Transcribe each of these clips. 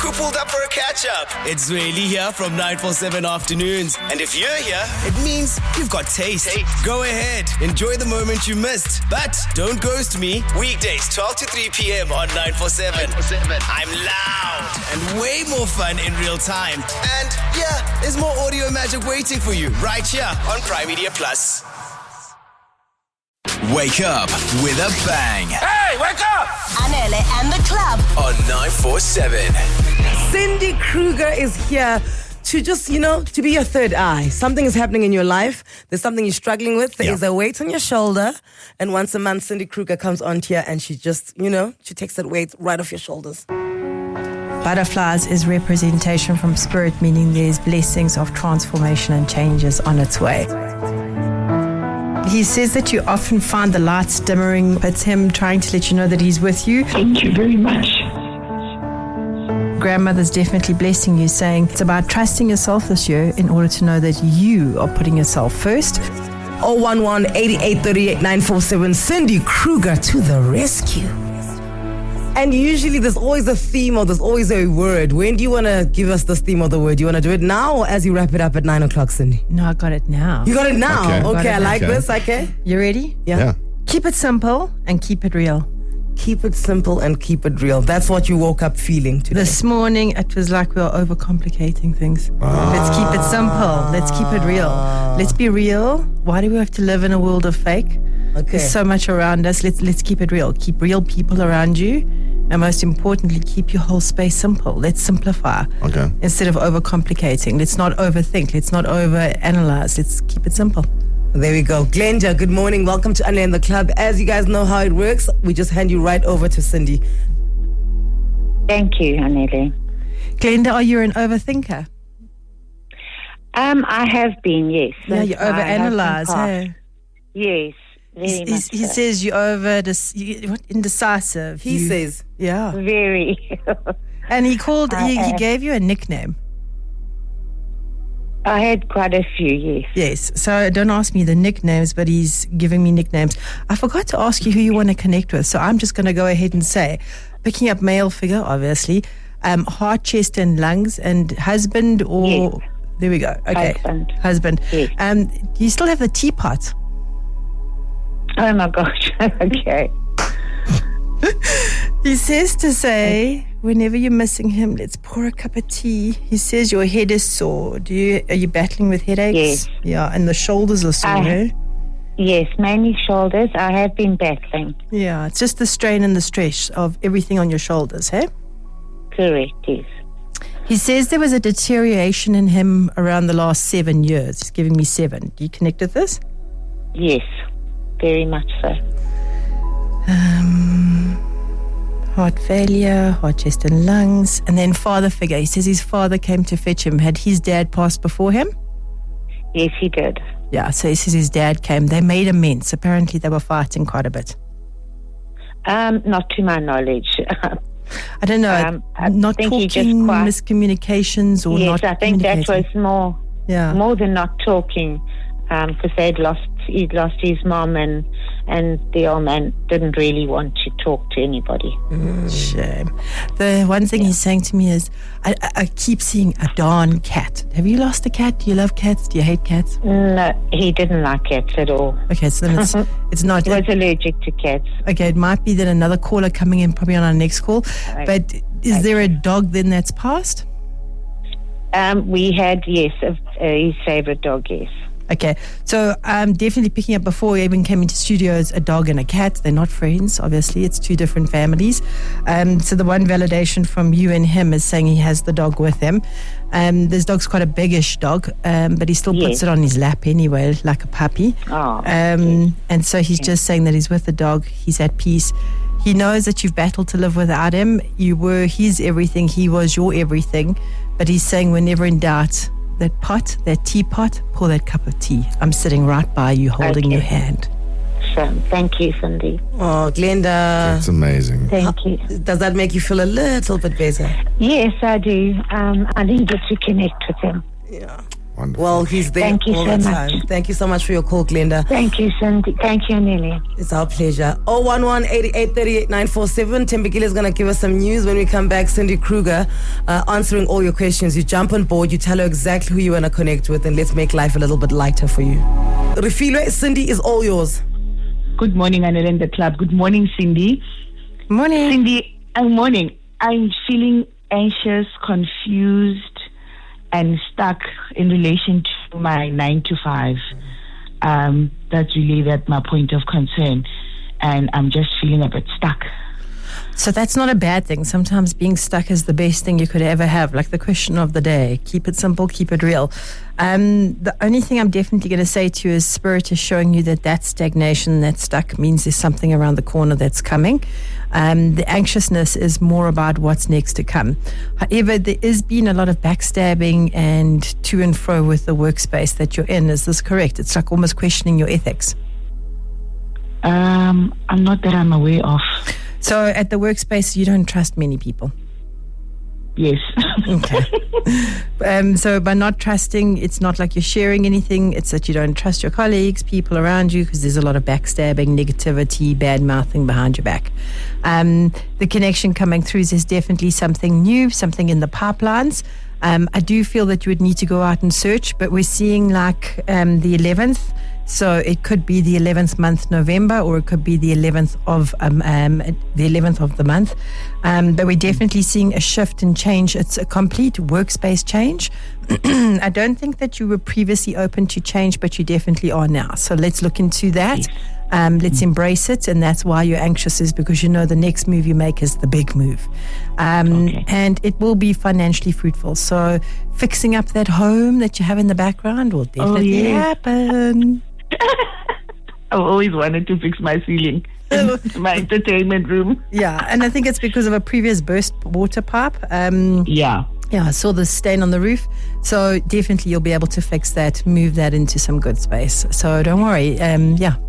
who pulled up for a catch-up. It's really here from 947 Afternoons. And if you're here, it means you've got taste. Go ahead, enjoy the moment you missed. But don't ghost me. Weekdays, 12 to 3 p.m. on 947. I'm loud and way more fun in real time. And yeah, there's more audio magic waiting for you right here on Prime Media Plus. Wake up with a bang. Hey, wake up! Anele and the club On 947. Cindy Kruger is here to just, to be your third eye. Something is happening in your life. There's something you're struggling with. There is a weight on your shoulder. And once a month, Cindy Kruger comes on here and she just, she takes that weight right off your shoulders. Butterflies is representation from spirit, meaning there's blessings of transformation and changes on its way. He says that you often find the lights dimmering. It's him trying to let you know that he's with you. Thank you very much. Grandmother's definitely blessing you, saying it's about trusting yourself this year in order to know that you are putting yourself first. 011-8838-947. Cindy Kruger to the rescue. And usually there's always a theme or there's always a word. When do you want to give us this theme or the word? Do you want to do it now or as you wrap it up at 9 o'clock, Cindy? No, I got it now. You got it now? Okay, I like this. Okay. You ready? Yeah. Keep it simple and keep it real. Keep it simple and keep it real. That's what you woke up feeling today. This morning, it was like we were overcomplicating things. Let's keep it simple. Let's keep it real. Let's be real. Why do we have to live in a world of fake? Okay. There's so much around us. Let's keep it real. Keep real people around you. And most importantly, keep your whole space simple. Let's simplify. Okay. Instead of overcomplicating. Let's not overthink. Let's not overanalyze. Let's keep it simple. There we go. Glenda, good morning. Welcome to Anele and the Club. As you guys know how it works, we just hand you right over to Cindy. Thank you, Anele. Glenda, are you an overthinker? I have been, yes. Yeah, you overanalyze, hey? Yes, very much He so. says you're indecisive. He says. Yeah. Very. And he gave you a nickname. I had quite a few, yes. Yes. So don't ask me the nicknames, but he's giving me nicknames. I forgot to ask you who you want to connect with, so I'm just going to go ahead and say, picking up male figure, obviously, heart, chest, and lungs, and husband or... Yes. There we go. Okay. Husband. Yes. Do you still have the teapot? Oh, my gosh. Okay. He says to say, whenever you're missing him, let's pour a cup of tea. He says your head is sore. Are you battling with headaches? Yes. Yeah, and the shoulders are sore, eh? Yes, mainly shoulders. I have been battling. Yeah, it's just the strain and the stress of everything on your shoulders, hey? Correct, yes. He says there was a deterioration in him around the last 7 years. He's giving me 7. Do you connect with this? Yes, very much so. Heart failure, heart, chest and lungs, and then father figure. He says his father came to fetch him. Had his dad passed before him? Yes, he did. Yeah, so he says his dad came. They made amends. Apparently they were fighting quite a bit. Not to my knowledge. I don't know. I not think he talking, just miscommunications or not Yes, I think that communicating. was more than not talking, because he'd lost his mom, and the old man didn't really want to talk to anybody. Shame. The one thing he's saying to me is, I keep seeing a darn cat. Have you lost a cat? Do you love cats? Do you hate cats? No, he didn't like cats at all. Okay, so then it's not. He was allergic to cats. Okay, it might be that another caller coming in probably on our next call. But is there a dog then that's passed? We had, yes, his favorite dog, yes. Okay, so I'm definitely picking up before we even came into studios a dog and a cat. They're not friends, obviously. It's two different families. So the one validation from you and him is saying he has the dog with him. This dog's quite a biggish dog, but he still puts it on his lap anyway, like a puppy. And so he's just saying that he's with the dog. He's at peace. He knows that you've battled to live without him. You were his everything. He was your everything. But he's saying whenever in doubt, that teapot, pour that cup of tea. I'm sitting right by you, holding your hand. So, thank you, Cindy. Oh, Glenda. That's amazing. Thank you. Does that make you feel a little bit better? Yes, I do. I needed to connect with him. Yeah. Wonderful. Well, he's there Thank you all so the much. time. Thank you so much for your call, Glenda. Thank you, Cindy. Thank you, Nelly. It's our pleasure. 011-8838-947. Tembekile is going to give us some news. When we come back, Cindy Kruger answering all your questions. You jump on board, you tell her exactly who you want to connect with, and let's make life a little bit lighter for you. Refilwe, Cindy is all yours. Good morning, Anel and the club. Good morning, Cindy. Morning. Cindy, morning. I'm feeling anxious, confused, and stuck in relation to my 9 to 5. That's really my point of concern. And I'm just feeling a bit stuck. So that's not a bad thing. Sometimes being stuck is the best thing you could ever have. Like the question of the day, keep it simple, keep it real. The only thing I'm definitely going to say to you is Spirit is showing you that stagnation, that stuck means there's something around the corner that's coming. The anxiousness is more about what's next to come. However, there has been a lot of backstabbing and to and fro with the workspace that you're in. Is this correct? It's like almost questioning your ethics. I'm not that I'm aware of. So at the workspace, you don't trust many people. Yes. Okay. So by not trusting, it's not like you're sharing anything. It's that you don't trust your colleagues, people around you, because there's a lot of backstabbing, negativity, bad mouthing behind your back. The connection coming through is there's definitely something new, something in the pipelines. I do feel that you would need to go out and search, but we're seeing like the 11th. So it could be the 11th month, November, or it could be the 11th of the month. But we're definitely seeing a shift and change. It's a complete workspace change. I don't think that you were previously open to change, but you definitely are now. So let's look into that. Let's embrace it. And that's why you're anxious, is because you know the next move you make is the big move. And it will be financially fruitful. So fixing up that home that you have in the background will definitely happen. I've always wanted to fix my ceiling in my entertainment room. Yeah, and I think it's because of a previous burst water pipe. Yeah, I saw the stain on the roof. So definitely you'll be able to fix that, move that into some good space. So don't worry.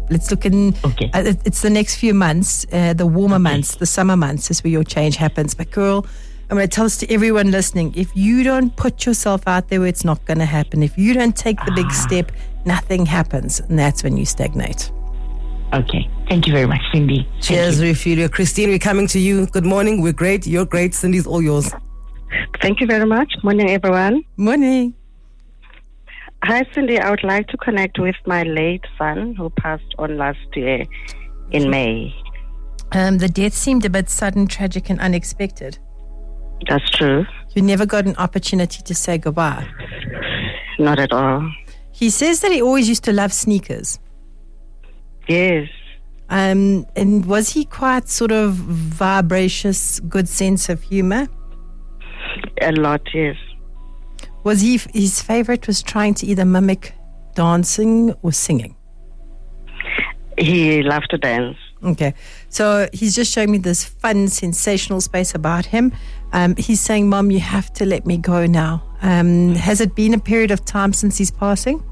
Let's look in. Okay. It's the next few months, the warmer months, the summer months is where your change happens. But girl, I'm going to tell this to everyone listening. If you don't put yourself out there, it's not going to happen. If you don't take the big step, nothing happens. And that's when you stagnate. Okay. Thank you very much, Cindy. Cheers, Refilwe. Christine, we're coming to you. Good morning. We're great. You're great. Cindy's all yours. Thank you very much. Morning, everyone. Morning. Hi, Cindy. I would like to connect with my late son who passed on last year in May. The death seemed a bit sudden, tragic, and unexpected. That's true. You never got an opportunity to say goodbye. Not at all. He says that he always used to love sneakers. Yes. And was he quite sort of vivacious, good sense of humor? A lot, yes. Was his favorite was trying to either mimic dancing or singing? He loved to dance. Okay. So he's just showing me this fun, sensational space about him. He's saying, Mom, you have to let me go now. Has it been a period of time since his passing?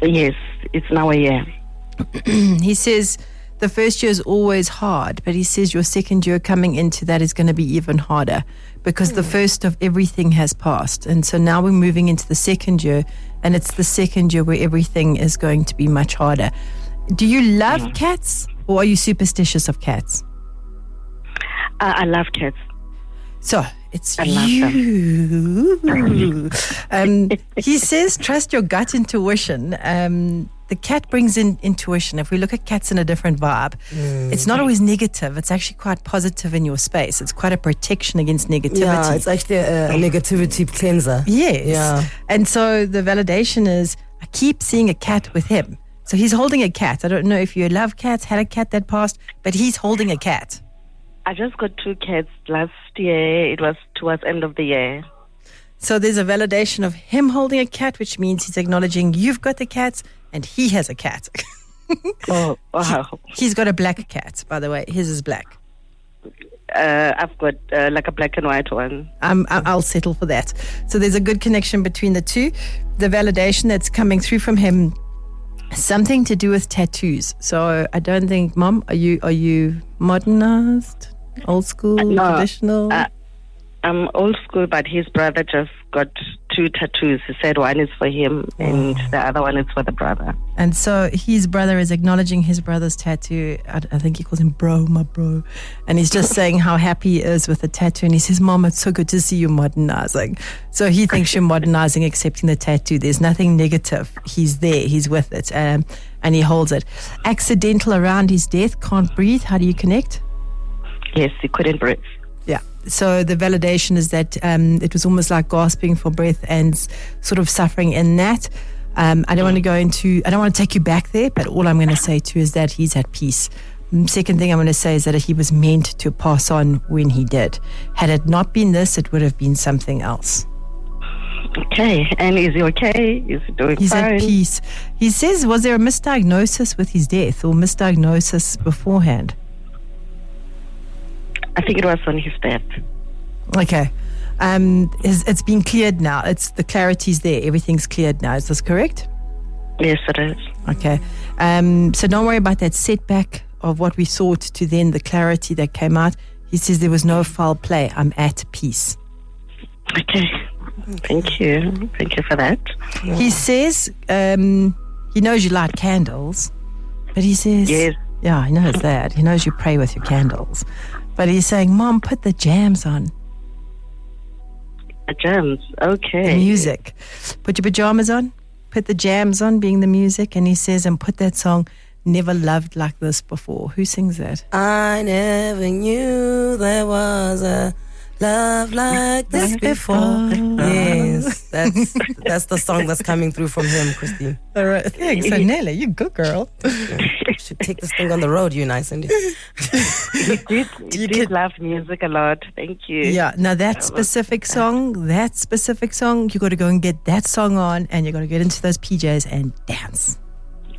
Yes, it's now a year. He says the first year is always hard, but he says your second year coming into that is going to be even harder because the first of everything has passed. And so now we're moving into the second year, and it's the second year where everything is going to be much harder. Do you love cats, or are you superstitious of cats? I love cats. So it's I love you. He says, trust your gut intuition. The cat brings in intuition. If we look at cats in a different vibe, it's not always negative. It's actually quite positive in your space. It's quite a protection against negativity. Yeah, it's actually a negativity cleanser. Yes. Yeah. And so the validation is, I keep seeing a cat with him. So he's holding a cat. I don't know if you love cats, had a cat that passed, but he's holding a cat. I just got 2 cats last year. It was towards end of the year. So there's a validation of him holding a cat, which means he's acknowledging you've got the cats and he has a cat. Oh, wow. He's got a black cat, by the way. His is black. I've got like a black and white one. I'll settle for that. So there's a good connection between the two. The validation that's coming through from him, something to do with tattoos. So I don't think, Mom, are you modernized, old school, No, traditional? I'm old school, but his brother just got two tattoos. He said one is for him and the other one is for the brother. And so his brother is acknowledging his brother's tattoo. I think he calls him bro, my bro. And he's just saying how happy he is with the tattoo. And he says, Mom, it's so good to see you modernizing. So he thinks you're modernizing, accepting the tattoo. There's nothing negative. He's there. He's with it. And he holds it. Accidental around his death, can't breathe. How do you connect? Yes, he couldn't breathe. Yeah. So the validation is that it was almost like gasping for breath and sort of suffering in that. I don't want to take you back there, but all I'm going to say too is that he's at peace. Second thing I'm going to say is that he was meant to pass on when he did. Had it not been this, it would have been something else. Okay. And is he okay? Is he doing He's fine? at peace. He says, was there a misdiagnosis with his death or misdiagnosis beforehand? I think it was on his death. Okay. It's been cleared now. The clarity's there. Everything's cleared now. Is this correct? Yes, it is. Okay. So don't worry about that setback of what we sought to then the clarity that came out. He says there was no foul play. I'm at peace. Okay. Thank you. Thank you for that. He says he knows you light candles, but he says... Yes. Yeah, he knows that. He knows you pray with your candles. But he's saying, Mom, put the jams on. The jams, okay. The music. Put your pajamas on. Put the jams on, being the music. And he says, and put that song, Never Loved Like This Before. Who sings that? I never knew there was a love like this before. Yes, that's the song that's coming through from him, Christine. All right, thanks. So Nelly, you good girl. Should take this thing on the road, you and I, Cindy. You did love music a lot. Thank you. Yeah, now that specific song, you got to go and get that song on and you got to get into those PJs and dance.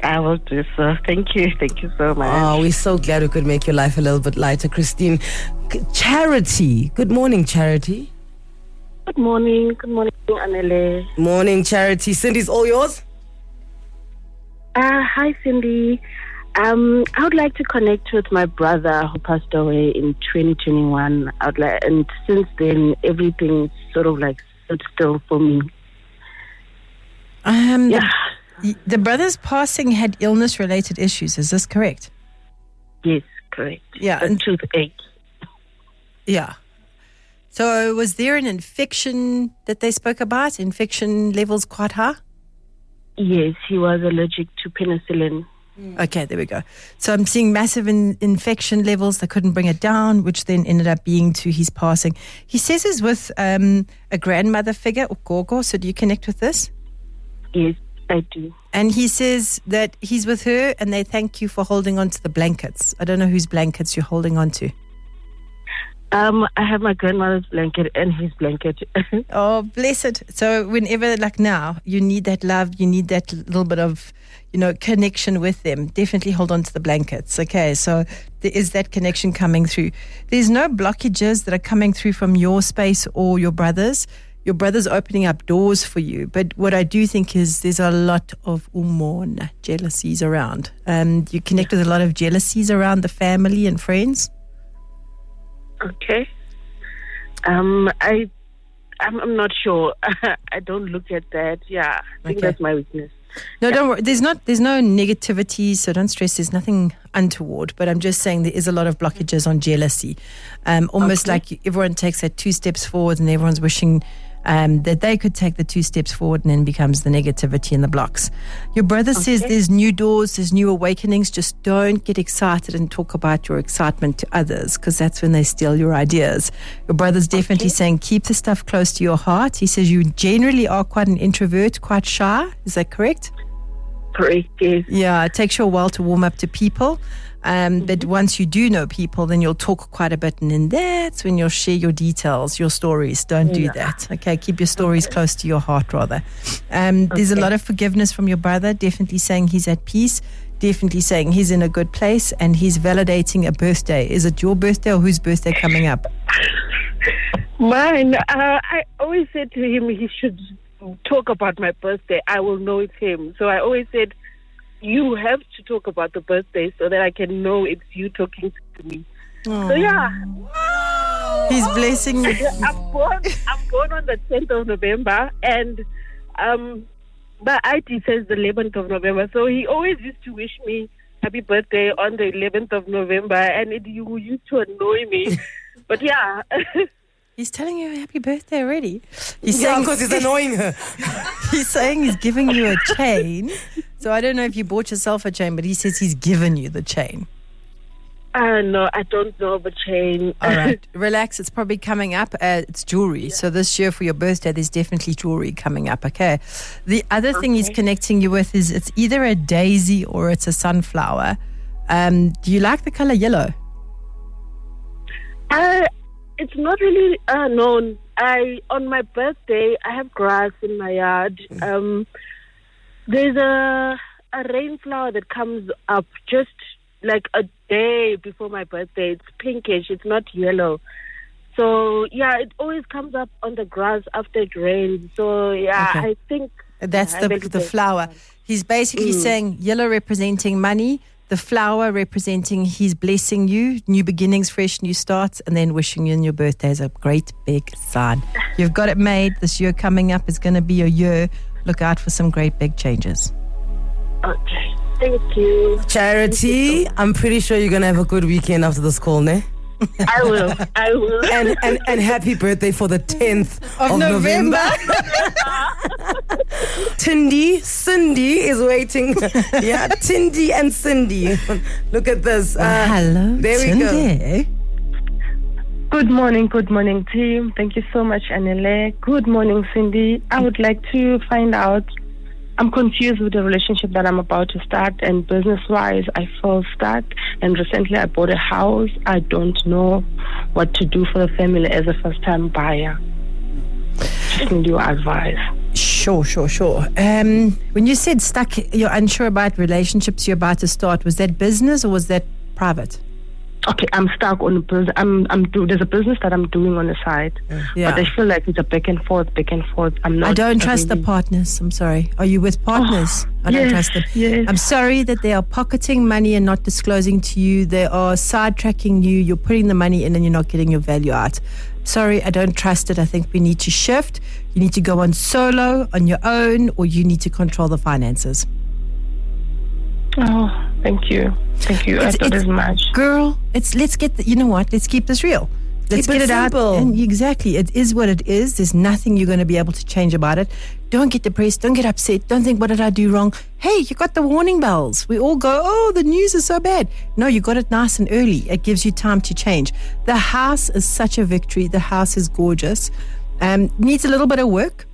I will do so. Thank you. Thank you so much. Oh, we're so glad we could make your life a little bit lighter, Christine. Charity. Good morning, Charity. Good morning. Good morning, Anele. Morning, Charity. Cindy's all yours. Hi, Cindy. I would like to connect with my brother who passed away in 2021. And since then, everything sort of like stood still for me. The brother's passing had illness-related issues. Is this correct? Yes, correct. Yeah. A toothache. Yeah. So was there an infection that they spoke about? Infection levels quite high? Yes, he was allergic to penicillin. Okay, there we go. So I'm seeing massive infection levels. They couldn't bring it down, which then ended up being to his passing. He says he's with a grandmother figure, Gogo. So do you connect with this? Yes, I do. And he says that he's with her and they thank you for holding on to the blankets. I don't know whose blankets you're holding on to. I have my grandmother's blanket and his blanket. Oh, bless it. So whenever, like now, you need that love, you need that little bit of, connection with them, definitely hold on to the blankets. Okay, so there is that connection coming through. There's no blockages that are coming through from your space or your brother's. Your brother's opening up doors for you. But what I do think is there's a lot of umona, jealousies around. You connect with a lot of jealousies around the family and friends. Okay. I'm not sure. I don't look at that. Yeah, I think that's my weakness. No, don't worry. There's no negativity, so don't stress. There's nothing untoward. But I'm just saying there is a lot of blockages on jealousy. Almost like everyone takes that 2 steps forward and everyone's wishing that they could take the 2 steps forward, and then becomes the negativity and the blocks. Your brother says there's new doors, there's new awakenings. Just don't get excited and talk about your excitement to others, because that's when they steal your ideas. Your brother's definitely saying keep the stuff close to your heart. He says you generally are quite an introvert, quite shy. Is that correct? Correct, yes. Yeah, it takes you a while to warm up to people. But once you do know people, then you'll talk quite a bit, and then that's when you'll share your details, your stories. Don't do that. Okay, keep your stories close to your heart, rather. There's a lot of forgiveness from your brother, definitely saying he's at peace, definitely saying he's in a good place, and he's validating a birthday. Is it your birthday or whose birthday coming up? Mine. I always said to him he should talk about my birthday. I will know it's him. So I always said, you have to talk about the birthday so that I can know it's you talking to me. So yeah. Wow. He's blessing you. I'm born on the 10th of November, and my ID says the 11th of November. So he always used to wish me happy birthday on the 11th of November, and it used to annoy me. But yeah. He's telling you happy birthday already. He's saying because he's annoying her. He's saying he's giving you a chain. So I don't know if you bought yourself a chain, but he says he's given you the chain. No, I don't know the chain. All right. Relax. It's probably coming up. It's jewelry. Yeah. So this year for your birthday, there's definitely jewelry coming up. Okay. The other thing he's connecting you with is it's either a daisy or it's a sunflower. Do you like the color yellow? It's not really known. On my birthday, I have grass in my yard. There's a rainflower that comes up just like a day before my birthday. It's pinkish. It's not yellow. So, yeah, it always comes up on the grass after it rains. So, yeah, okay. I think... That's the flower. He's basically saying yellow representing money, the flower representing he's blessing you, new beginnings, fresh new starts, and then wishing you in your birthday is a great big sign. You've got it made. This year coming up is going to be a year. Look out for some great big changes. Okay. Thank you. Charity, I'm pretty sure you're going to have a good weekend after this call, ne? I will. And happy birthday for the 10th of November. Cindy is waiting. Yeah, Cindy and Cindy. Look at this. Hello, there we Cindy. Good morning, team. Thank you so much, Anele. Good morning, Cindy. I would like to find out, I'm confused with the relationship that I'm about to start, and business-wise, I feel stuck. And recently, I bought a house. I don't know what to do for the family as a first-time buyer. Just need your advice. Sure. When you said stuck, you're unsure about relationships you're about to start. Was that business or was that private? Okay, I'm stuck on business. There's a business that I'm doing on the side, yeah. But I feel like it's a back and forth. I'm not. I don't trust the partners. I'm sorry. Are you with partners? I don't trust them. Yes. I'm sorry that they are pocketing money and not disclosing to you. They are sidetracking you. You're putting the money in and you're not getting your value out. Sorry, I don't trust it. I think we need to shift. You need to go on solo, on your own, or you need to control the finances. Oh, thank you. I thought as much. Girl, let's get you know what? Let's keep this real. Let's get it simple. Out. And exactly. It is what it is. There's nothing you're going to be able to change about it. Don't get depressed. Don't get upset. Don't think, what did I do wrong? Hey, you got the warning bells. We all go, oh, the news is so bad. No, you got it nice and early. It gives you time to change. The house is such a victory. The house is gorgeous. Needs a little bit of work,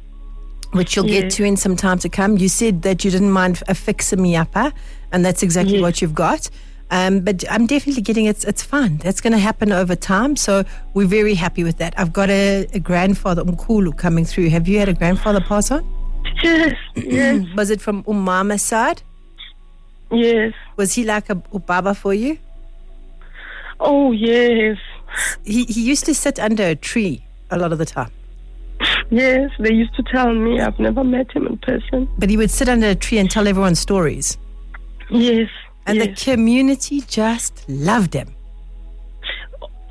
which you'll get to in some time to come. You said that you didn't mind a fixer-me-upper, and that's exactly what you've got. But I'm definitely getting it's fun. That's going to happen over time. So we're very happy with that. I've got a grandfather, Umkulu, coming through. Have you had a grandfather pass on? Yes. Was it from Mama's side? Yes. Was he like a Ubaba for you? Oh, yes. He used to sit under a tree a lot of the time. Yes, they used to tell me. I've never met him in person. But he would sit under a tree and tell everyone stories. Yes. And the community just loved him.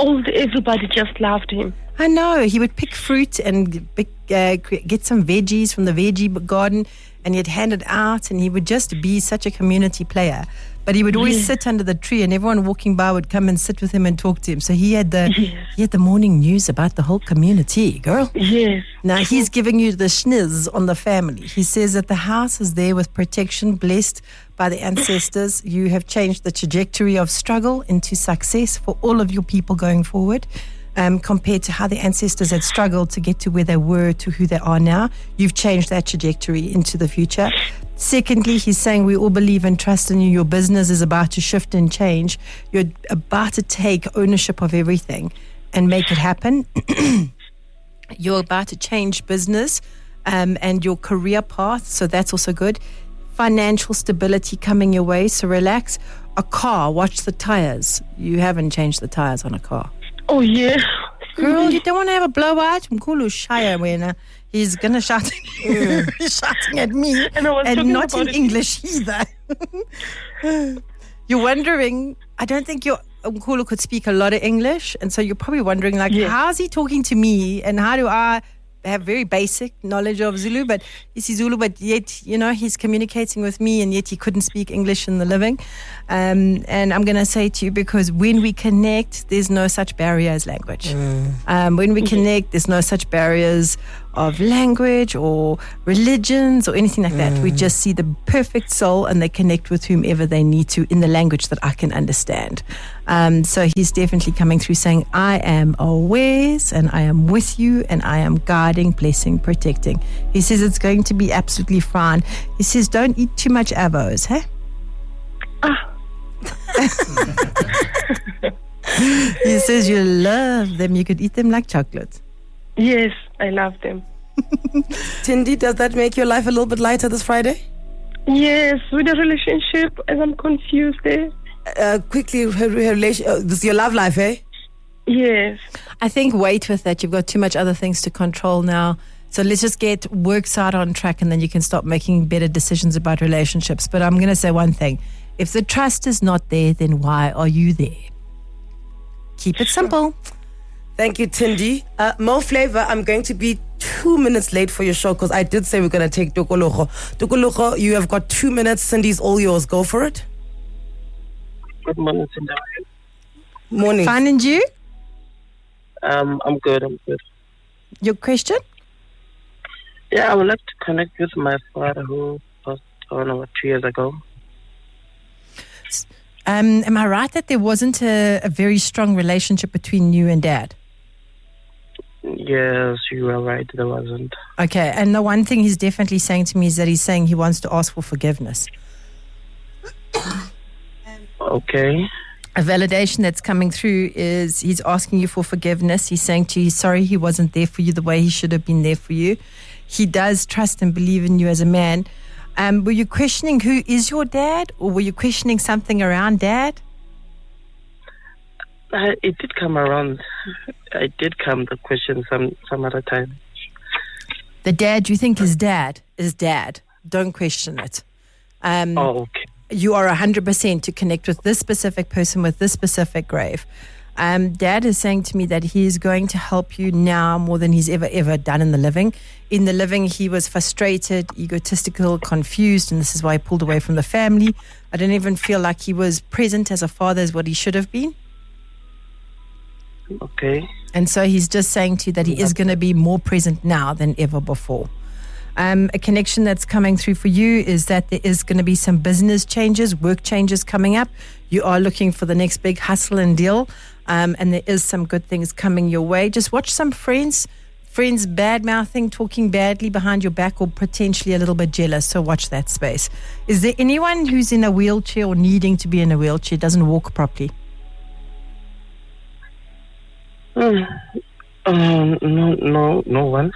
Everybody just loved him. I know. He would pick fruit and get some veggies from the veggie garden, and he'd hand it out, and he would just be such a community player. But he would always sit under the tree, and everyone walking by would come and sit with him and talk to him. So he had the morning news about the whole community, girl. Yes. Now he's giving you the schniz on the family. He says that the house is there with protection, blessed by the ancestors. You have changed the trajectory of struggle into success for all of your people going forward. Compared to how the ancestors had struggled to get to where they were to who they are now. You've changed that trajectory into the future. Secondly, he's saying we all believe and trust in you. Your business is about to shift and change. You're about to take ownership of everything and make it happen. You're about to change business and your career path, so that's also good. Financial stability coming your way, so relax. A car, watch the tires. You haven't changed the tires on a car. Oh, yeah. Girl, you don't want to have a blowout? Mkulu Shire when he's going to shout. He's shouting at me and not in English either. You're wondering, I don't think Umkhulu could speak a lot of English, and so you're probably wondering, like, how's he talking to me, and how do I have very basic knowledge of Zulu, but he's Zulu, but yet, you know, he's communicating with me, and yet he couldn't speak English in the living. And I'm going to say to you, because when we connect, there's no such barrier as language. When we connect, there's no such barriers of language or religions or anything like that. We just see the perfect soul, and they connect with whomever they need to in the language that I can understand. So he's definitely coming through saying, I am always, and I am with you, and I am guiding, blessing, protecting. He says it's going to be absolutely fine. He says don't eat too much avos, hey? He says you love them. You could eat them like chocolate. Yes, I love them. Cindy, does that make your life a little bit lighter this Friday? Yes, with the relationship, as I'm confused there. Quickly, her relation, this is your love life, eh? Yes. I think wait with that. You've got too much other things to control now. So let's just get work side on track, and then you can start making better decisions about relationships. But I'm going to say one thing. If the trust is not there, then why are you there? Keep it simple. Thank you, Cindy. Mo Flavor, I'm going to be 2 minutes late for your show because I did say we're going to take Tokologo. Tokologo, you have got 2 minutes. Cindy's all yours. Go for it. Good morning, Cindy. Morning. Fine, and you? I'm good. Your question? Yeah, I would like to connect with my father who passed on about 2 years ago. Am I right that there wasn't a very strong relationship between you and Dad? Yes, you are right. There wasn't. Okay, and the one thing he's definitely saying to me is that he's saying he wants to ask for forgiveness. Okay. A validation that's coming through is he's asking you for forgiveness. He's saying to you, sorry, he wasn't there for you the way he should have been there for you. He does trust and believe in you as a man. Were you questioning who is your dad, or were you questioning something around Dad? It did come around. The question some other time. The dad you think is dad is dad. Don't question it. Okay. You are 100% to connect with this specific person with this specific grave. Dad is saying to me that he is going to help you now more than he's ever done in the living. In the living, he was frustrated, egotistical, confused, and this is why he pulled away from the family. I don't even feel like he was present as a father as what he should have been. Okay. And so he's just saying to you that he is going to be more present now than ever before. A connection that's coming through for you is that there is going to be some business changes, work changes coming up. You are looking for the next big hustle and deal, and there is some good things coming your way. Just watch some friends bad-mouthing, talking badly behind your back, or potentially a little bit jealous, so watch that space. Is there anyone who's in a wheelchair or needing to be in a wheelchair, doesn't walk properly? No one.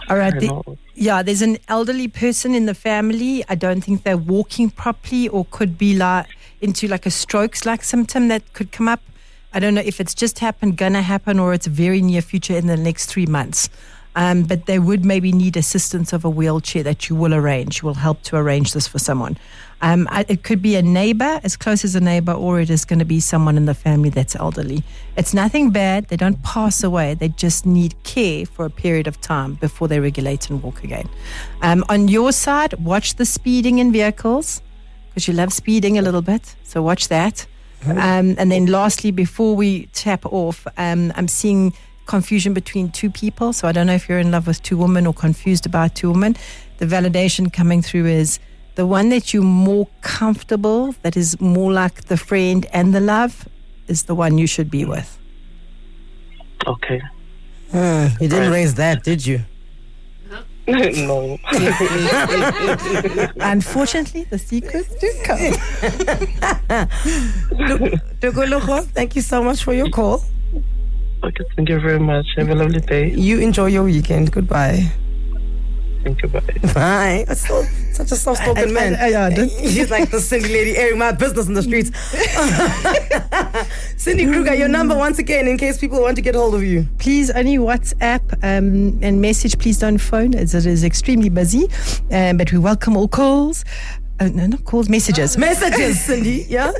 All right. There's an elderly person in the family. I don't think they're walking properly, or could be into a strokes-like symptom that could come up. I don't know if it's just gonna happen, or it's very near future in the next 3 months. But they would maybe need assistance of a wheelchair that you will arrange. You will help to arrange this for someone. It could be a neighbor, as close as a neighbor, or it is going to be someone in the family that's elderly. It's nothing bad. They don't pass away. They just need care for a period of time before they regulate and walk again. On your side, watch the speeding in vehicles, because you love speeding a little bit. So watch that. And then lastly, before we tap off, I'm seeing confusion between two people. So I don't know if you're in love with two women or confused about two women. The validation coming through is the one that you're more comfortable, that is more like the friend and the love, is the one you should be with. Okay. You didn't raise that, did you? No. Unfortunately, the secrets do come. Tokologo, thank you so much for your call. Okay, thank you very much. Have a lovely day. You enjoy your weekend. Goodbye. Thank you, bye. Bye. That's such a soft-spoken man. He's like the Cindy lady airing my business in the streets. Cindy Kruger, your number once again, in case people want to get hold of you. Please only WhatsApp and message. Please don't phone, as it is extremely busy. But we welcome all calls. No, not calls, messages. Messages, Cindy. Yeah?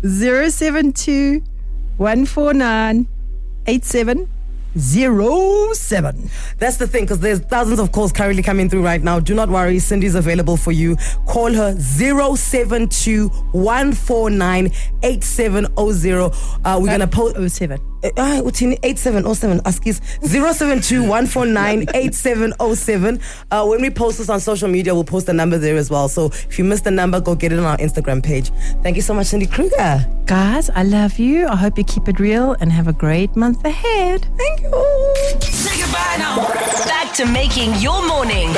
072 149-8707. That's the thing, because there's thousands of calls currently coming through right now. Do not worry, Cindy's available for you. Call her 072-149-8700. We're going to post 07. 8707 Askis 072-149-8707. When we post this on social media, we'll post the number there as well. So if you missed the number, go get it on our Instagram page. Thank you so much, Cindy Kruger. Guys, I love you. I hope you keep it real and have a great month ahead. Thank you. Say goodbye now. Back to making your morning.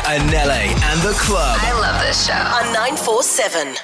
Anele and the club. I love this show. On 947.